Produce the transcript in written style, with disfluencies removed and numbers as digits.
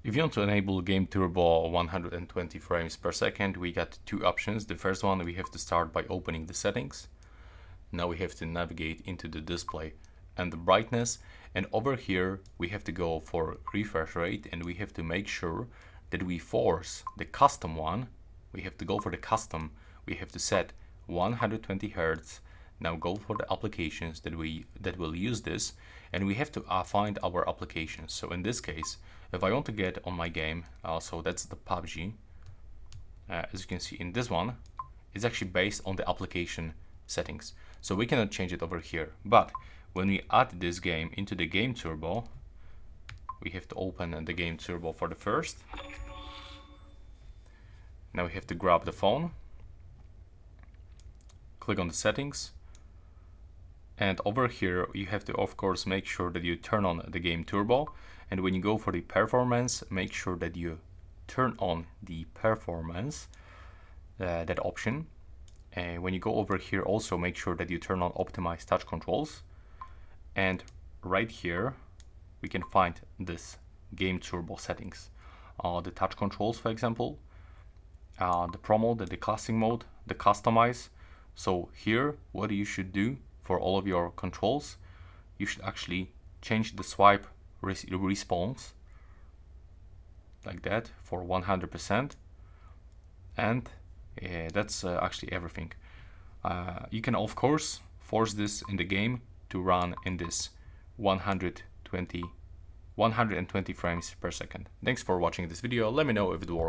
If you want to enable Game Turbo 120 frames per second, we got two options. The first one, we have to start by opening the settings. Now we have to navigate into the display and the brightness, and over here we have to go for refresh rate, and we have to make sure that we force the custom one. We have to go for the custom. We have to set 120 Hz. Now go for the applications that will use this, and we have to find our applications. So in this case, if I want to get on my game, so that's the PUBG. As you can see in this one, it's actually based on the application settings. So we cannot change it over here. But when we add this game into the Game Turbo, we have to open the Game Turbo for the first. Now we have to grab the phone, click on the settings, and over here you have to of course make sure that you turn on the Game Turbo, and when you go for the performance, make sure that you turn on the performance, that option. And when you go over here, also make sure that you turn on optimize touch controls, and right here we can find this Game Turbo settings, the touch controls, for example, the Pro mode, the classic mode, the customize. So here what you should do for all of your controls, you should actually change the swipe response like that for 100%, and that's actually everything. You can of course force this in the game to run in this 120 frames per second. Thanks for watching this video. Let me know if it worked.